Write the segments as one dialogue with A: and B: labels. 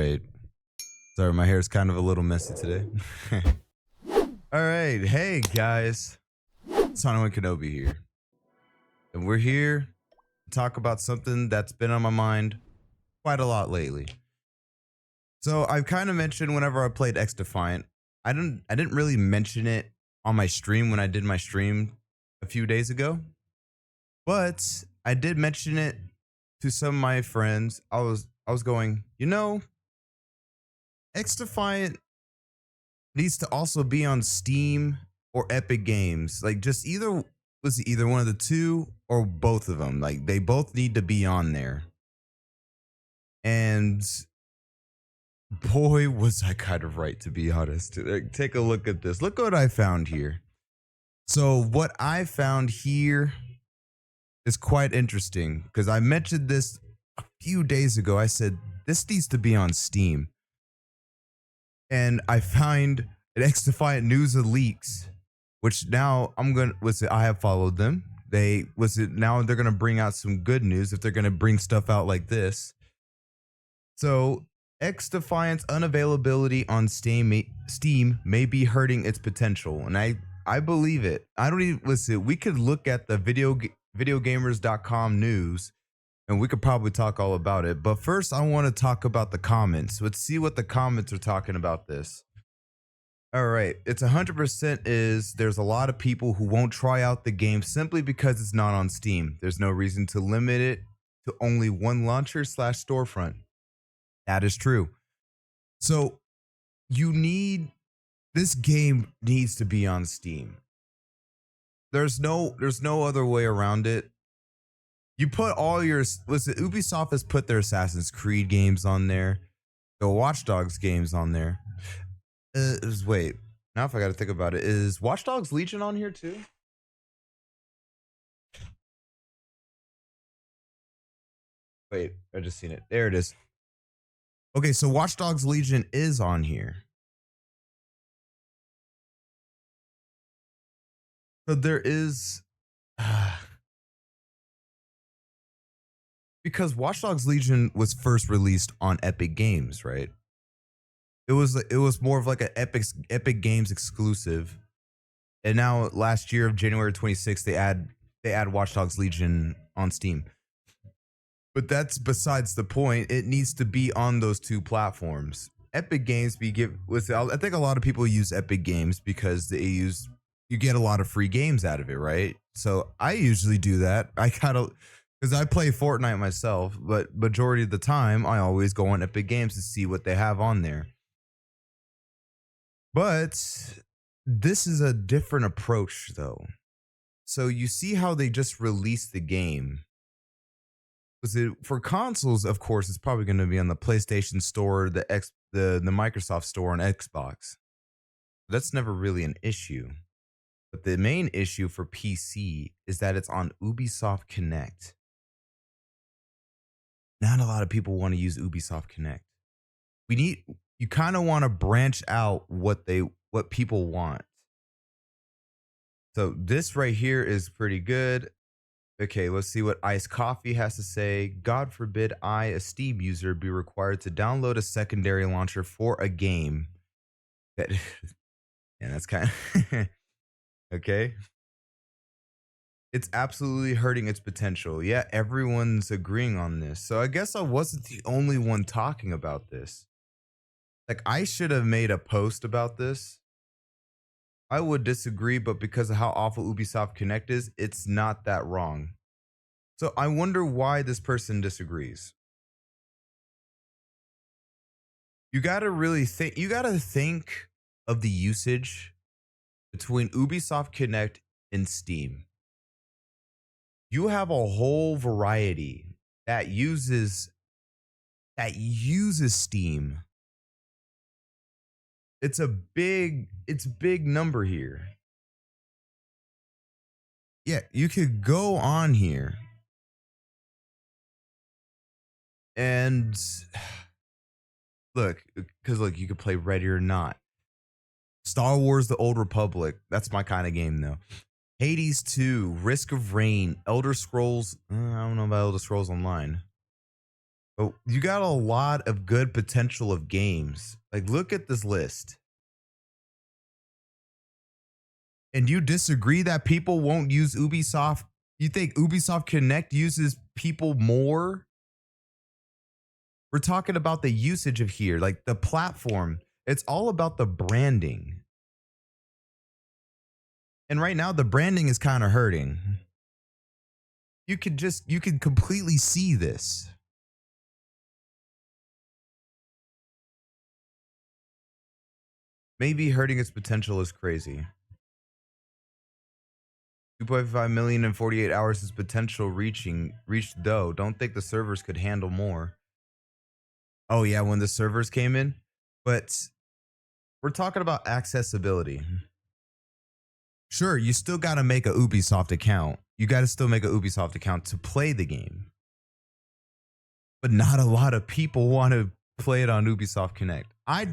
A: right. Sorry, my hair's kind of a little messy today. All right. Hey, guys. Hasani-Wan Kenobi here. And we're here to talk about something that's been on my mind quite a lot lately. So I've kind of mentioned whenever I played XDefiant, I didn't really mention it on my stream when I did my stream a few days ago. But I did mention it to some of my friends. I was going, XDefiant needs to also be on Steam or Epic Games. Like just either one of the two or both of them. Like they both need to be on there. And boy, was I kind of right, to be honest. Like, take a look at this. Look what I found here. So what I found here is quite interesting because I mentioned this a few days ago. I said this needs to be on Steam. And I find an XDefiant News and Leaks, which now I have followed them. Now they're gonna bring out some good news if they're gonna bring stuff out like this. So XDefiant's unavailability on Steam may be hurting its potential, and I believe it. I don't even listen. We could look at the videogamers.com news, and we could probably talk all about it. But first, I want to talk about the comments. Let's see what the comments are talking about this. All right, it's 100% there's a lot of people who won't try out the game simply because it's not on Steam. There's no reason to limit it to only one launcher / storefront. That is true. So this game needs to be on Steam. There's no other way around it. You put Ubisoft has put their Assassin's Creed games on there, the Watch Dogs games on there. Wait, now if I got to think about it, is Watch Dogs Legion on here too? Wait, I just seen it. There it is. Okay, so Watch Dogs Legion is on here. So there is, because Watch Dogs Legion was first released on Epic Games, right? It was more of like an Epic Games exclusive, and now last year of January 26th, they add Watch Dogs Legion on Steam. But that's besides the point. It needs to be on those two platforms. Epic Games I think a lot of people use Epic Games because you get a lot of free games out of it, right? So I usually do that. Because I play Fortnite myself, but majority of the time I always go on Epic Games to see what they have on there. But this is a different approach though. So you see how they just released the game. For consoles, of course, it's probably going to be on the PlayStation Store, the Microsoft Store, and Xbox. That's never really an issue. But the main issue for PC is that it's on Ubisoft Connect. Not a lot of people want to use Ubisoft Connect. You kind of want to branch out what people want. So this right here is pretty good. Okay, let's see what Iced Coffee has to say. God forbid I, a Steam user, be required to download a secondary launcher for a game. Yeah, that's kind of okay. It's absolutely hurting its potential. Yeah, everyone's agreeing on this. So I guess I wasn't the only one talking about this. Like, I should have made a post about this. I would disagree, but because of how awful Ubisoft Connect is, it's not that wrong. So I wonder why this person disagrees. You gotta really think. You gotta think of the usage between Ubisoft Connect and Steam. You have a whole variety that uses Steam. It's a big number here. Yeah, you could go on here and look, you could play Ready or Not, Star Wars: The Old Republic. That's my kind of game though. Hades 2, Risk of Rain, Elder Scrolls. I don't know about Elder Scrolls Online. But you got a lot of good potential of games. Like, look at this list. And you disagree that people won't use Ubisoft? You think Ubisoft Connect uses people more? We're talking about the usage of here, like the platform. It's all about the branding. And right now, the branding is kind of hurting. You can completely see this. Maybe hurting its potential is crazy. 2.5 million in 48 hours is potential reached though. Don't think the servers could handle more. Oh yeah, when the servers came in. But we're talking about accessibility. Sure, you still got to make a Ubisoft account. You got to still make a Ubisoft account to play the game. But not a lot of people want to play it on Ubisoft Connect. I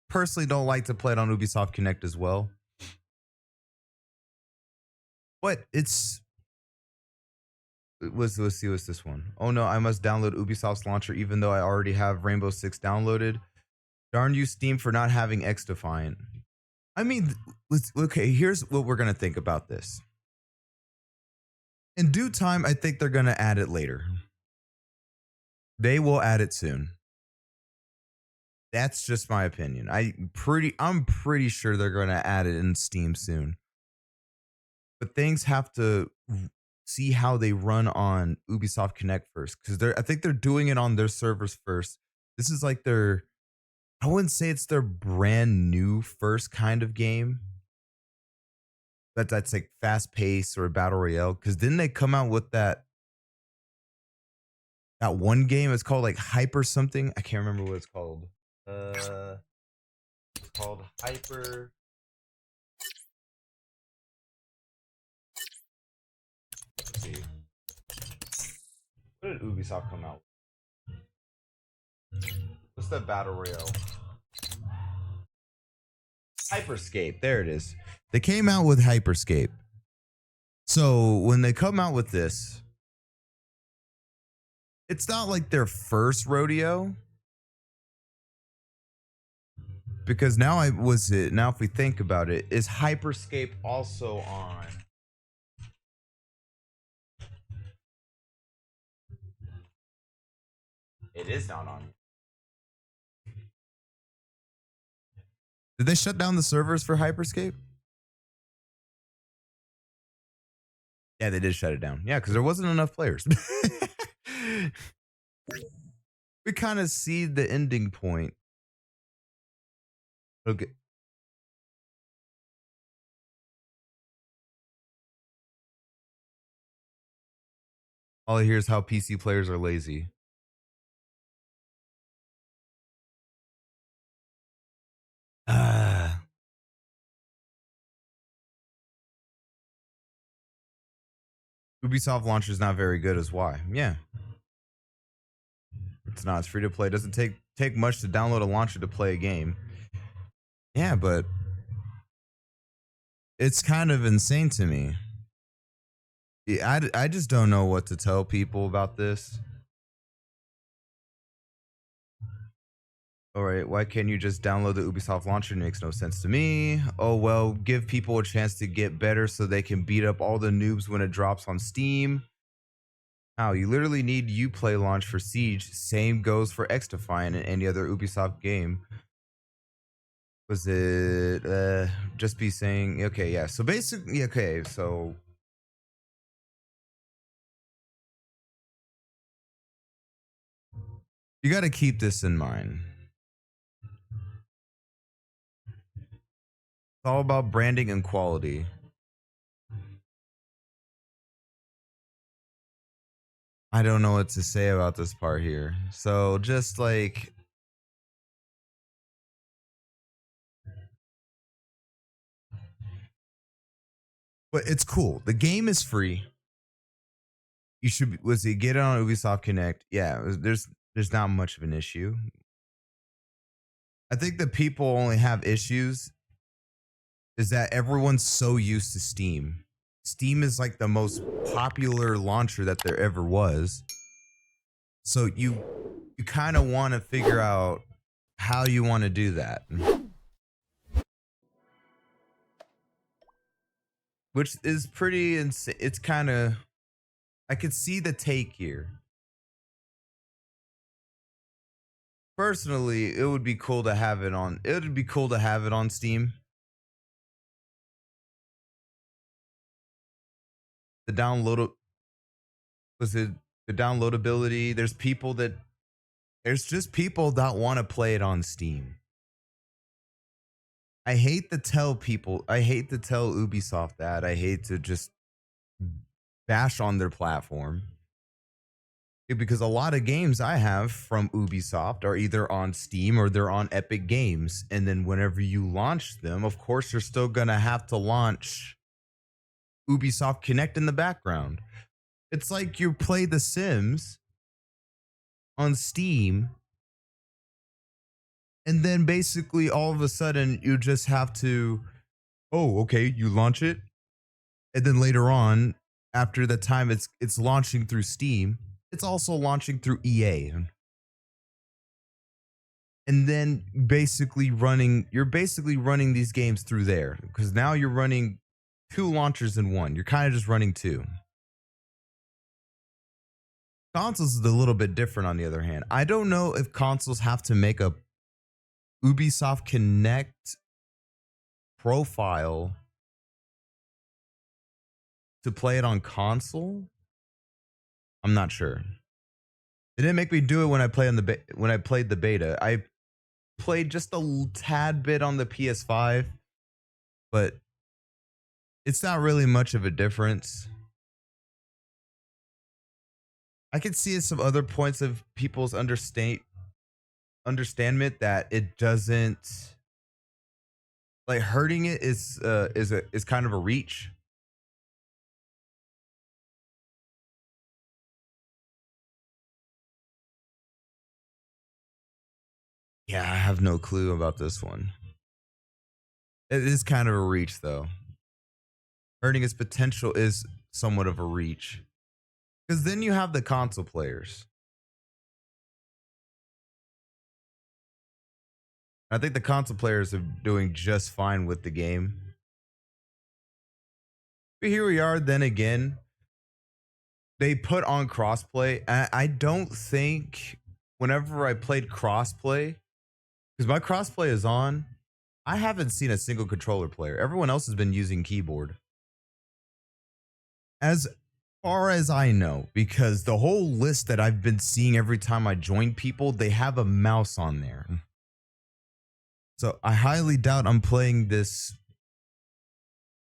A: personally don't like to play it on Ubisoft Connect as well. But let's see what's this one. Oh no, I must download Ubisoft's launcher even though I already have Rainbow Six downloaded. Darn you, Steam, for not having XDefiant. I mean, okay, here's what we're going to think about this. In due time, I think they're going to add it later. They will add it soon. That's just my opinion. I'm pretty sure they're going to add it in Steam soon. But things have to see how they run on Ubisoft Connect first, because I think they're doing it on their servers first. This is like I wouldn't say it's their brand new first kind of game. That's like fast pace or a battle royale. Because didn't they come out with that one game? It's called like Hyper something. I can't remember what it's called. It's called Hyper. Let's see. What did Ubisoft come out with? What's that battle royale? Hyperscape. There it is. They came out with Hyperscape. So when they come out with this, it's not like their first rodeo. Because now if we think about it, is Hyperscape also on? It is not on. Did they shut down the servers for Hyperscape? Yeah, they did shut it down. Yeah, because there wasn't enough players. We kind of see the ending point. Okay. All I hear is how PC players are lazy. Ubisoft launcher is not very good, is why. Yeah. It's not. It's free to play. It doesn't take much to download a launcher to play a game. Yeah, but it's kind of insane to me. I just don't know what to tell people about this. All right, why can't you just download the Ubisoft launcher? It makes no sense to me. Oh, well, give people a chance to get better so they can beat up all the noobs when it drops on Steam. How you literally need Uplay launch for Siege. Same goes for XDefiant and any other Ubisoft game. Was it just be saying okay, yeah. So basically, okay, so you got to keep this in mind. It's all about branding and quality. I don't know what to say about this part here. So just like, but it's cool. The game is free. You should get it on Ubisoft Connect. Yeah, there's not much of an issue. I think that people only have issues is that everyone's so used to Steam. Steam is like the most popular launcher that there ever was. So you kind of want to figure out how you want to do that, which is pretty insane. It's kind of, I could see the take here. Personally, it would be cool to have it on. It would be cool to have it on Steam. The download was it the downloadability. There's just people that want to play it on Steam. I hate to tell Ubisoft that. I hate to just bash on their platform. Because a lot of games I have from Ubisoft are either on Steam or they're on Epic Games. And then whenever you launch them, of course, you're still going to have to launch Ubisoft Connect in the background. It's like you play The Sims on Steam, and then basically all of a sudden you just have to, oh, okay, you launch it. And then later on, after the time it's launching through Steam, it's also launching through EA. And then you're basically running these games through there, because now you're running 2 launchers in one. You're kind of just running 2. Consoles is a little bit different on the other hand. I don't know if consoles have to make a Ubisoft Connect profile to play it on console. I'm not sure. They didn't make me do it when I played the beta. I played just a tad bit on the PS5, but it's not really much of a difference. I can see some other points of people's understanding that it doesn't, like, hurting it is kind of a reach. Yeah, I have no clue about this one. It is kind of a reach, though. Hurting its potential is somewhat of a reach, because then you have the console players. I think the console players are doing just fine with the game. But here we are, then again, they put on crossplay. I don't think whenever I played crossplay, because my crossplay is on, I haven't seen a single controller player. Everyone else has been using keyboard. As far as I know, because the whole list that I've been seeing every time I join people, they have a mouse on there. So I highly doubt I'm playing this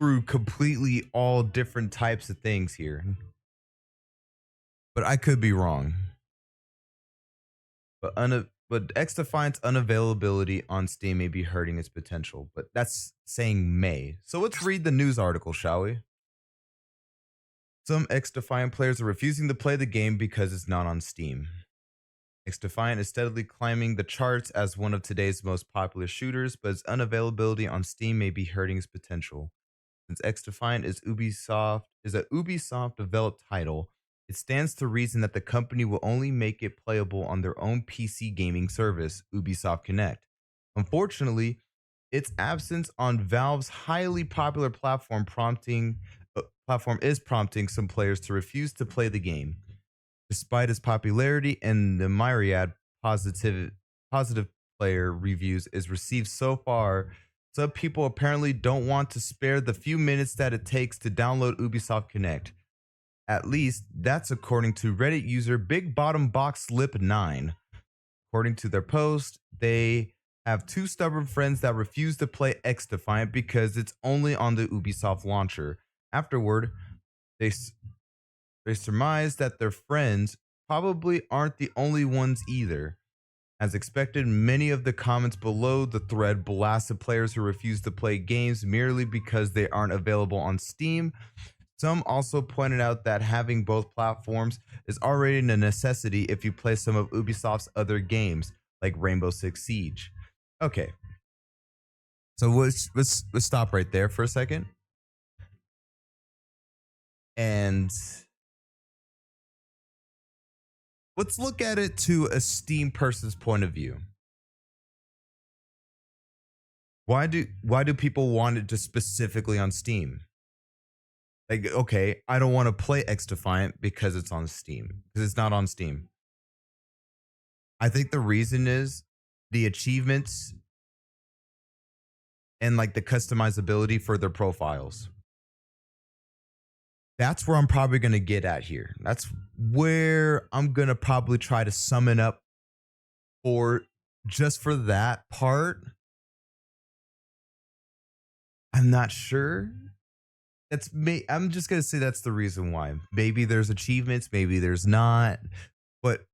A: through completely all different types of things here. But I could be wrong. But XDefiant's unavailability on Steam may be hurting its potential. But that's saying may. So let's read the news article, shall we? Some XDefiant players are refusing to play the game because it's not on Steam. XDefiant is steadily climbing the charts as one of today's most popular shooters, but its unavailability on Steam may be hurting its potential. Since XDefiant is a Ubisoft developed title, it stands to reason that the company will only make it playable on their own PC gaming service, Ubisoft Connect. Unfortunately, its absence on Valve's highly popular platform is prompting some players to refuse to play the game. Despite its popularity and the myriad positive player reviews is received so far, some people apparently don't want to spare the few minutes that it takes to download Ubisoft Connect. At least, that's according to Reddit user Big Bottom Box Lip 9. According to their post, they have 2 stubborn friends that refuse to play XDefiant because it's only on the Ubisoft launcher. Afterward, they surmise that their friends probably aren't the only ones either. As expected, many of the comments below the thread blasted players who refuse to play games merely because they aren't available on Steam. Some also pointed out that having both platforms is already a necessity if you play some of Ubisoft's other games, like Rainbow Six Siege. Okay. So let's stop right there for a second. And let's look at it to a Steam person's point of view. Why do people want it just specifically on Steam? Like, okay, I don't want to play XDefiant because it's on Steam, because it's not on Steam. I think the reason is the achievements and like the customizability for their profiles. That's where I'm probably going to get at here. That's where I'm going to probably try to sum it up for just for that part. I'm not sure. I'm just going to say that's the reason why. Maybe there's achievements, maybe there's not. But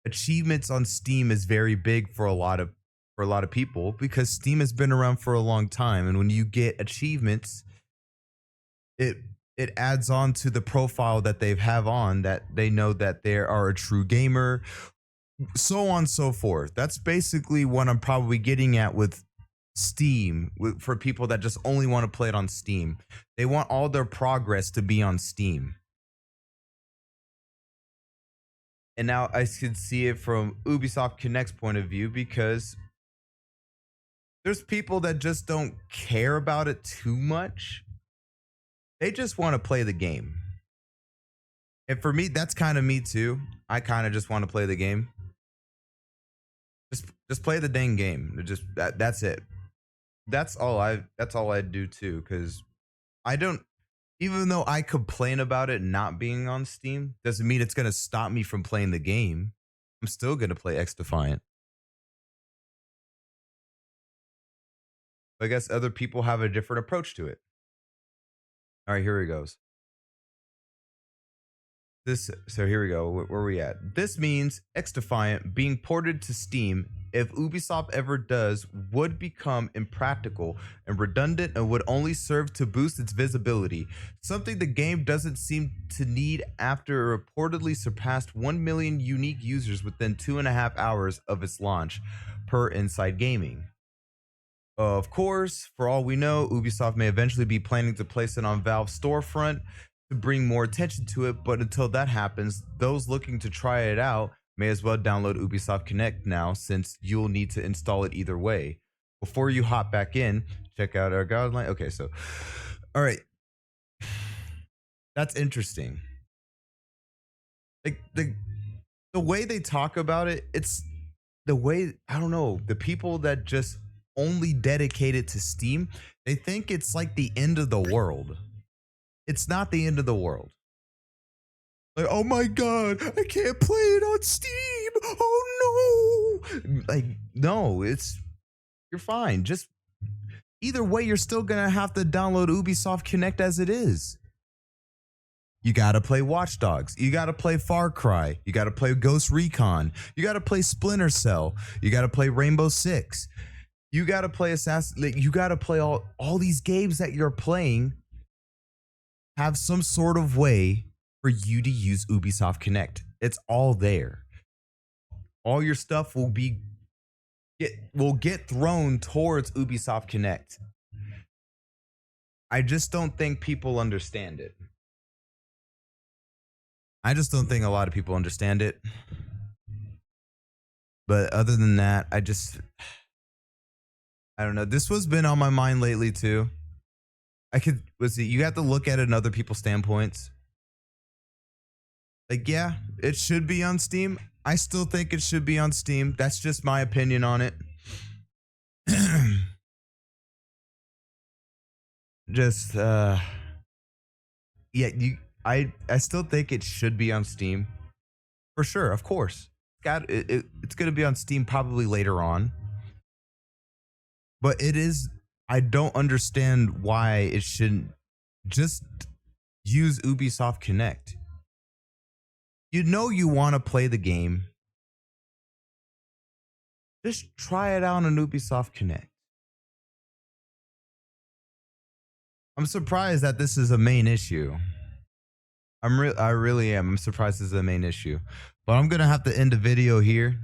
A: achievements on Steam is very big for a lot of people because Steam has been around for a long time, and when you get achievements, it adds on to the profile that they have on, that they know that they are a true gamer, so on and so forth. That's basically what I'm probably getting at with Steam, for people that just only want to play it on Steam. They want all their progress to be on Steam. And now I could see it from Ubisoft Connect's point of view, because there's people that just don't care about it too much. They just want to play the game. And for me, that's kind of me too. I kind of just want to play the game. Just play the dang game. That's it. That's all I do too, because I don't, even though I complain about it not being on Steam, doesn't mean it's going to stop me from playing the game. I'm still going to play XDefiant. But I guess other people have a different approach to it. All right, here he goes. So here we go. Where are we at? This means XDefiant being ported to Steam, if Ubisoft ever does, would become impractical and redundant and would only serve to boost its visibility, something the game doesn't seem to need after it reportedly surpassed 1 million unique users within 2.5 hours of its launch, per Inside Gaming. Of course, for all we know, Ubisoft may eventually be planning to place it on Valve's storefront to bring more attention to it, but until that happens, those looking to try it out may as well download Ubisoft Connect now, since you'll need to install it either way. Before you hop back in, check out our guideline. Okay, so, all right. That's interesting. Like the way they talk about it, it's the way, I don't know, the people that just only dedicate it to Steam, they think it's like the end of the world. It's not the end of the world. Like, oh my God, I can't play it on Steam. Oh no. Like, no, you're fine. Just either way, you're still gonna have to download Ubisoft Connect as it is. You gotta play Watch Dogs. You gotta play Far Cry. You gotta play Ghost Recon. You gotta play Splinter Cell. You gotta play Rainbow Six. You gotta play Assassin. Like, you gotta play all these games that you're playing. Have some sort of way for you to use Ubisoft Connect. It's all there. All your stuff will get thrown towards Ubisoft Connect. I just don't think people understand it. I just don't think a lot of people understand it. But other than that, I don't know. This was been on my mind lately too. You have to look at it in other people's standpoints. Like, yeah, it should be on Steam. I still think it should be on Steam. That's just my opinion on it. I still think it should be on Steam. For sure, of course. It's going to be on Steam probably later on. But I don't understand why it shouldn't just use Ubisoft Connect. You know you want to play the game. Just try it out on Ubisoft Connect. I'm surprised that this is a main issue. I really am. I'm surprised this is a main issue. But I'm going to have to end the video here.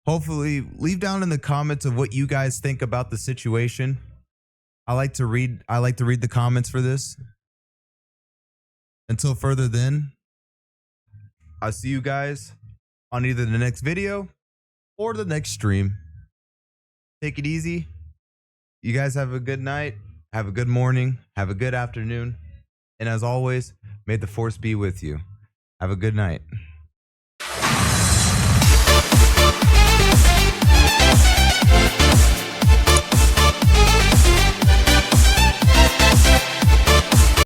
A: Hopefully, leave down in the comments of what you guys think about the situation. I like to read the comments for this. Until further then, I'll see you guys on either the next video or the next stream. Take it easy. You guys have a good night. Have a good morning. Have a good afternoon. And as always, may the force be with you. Have a good night.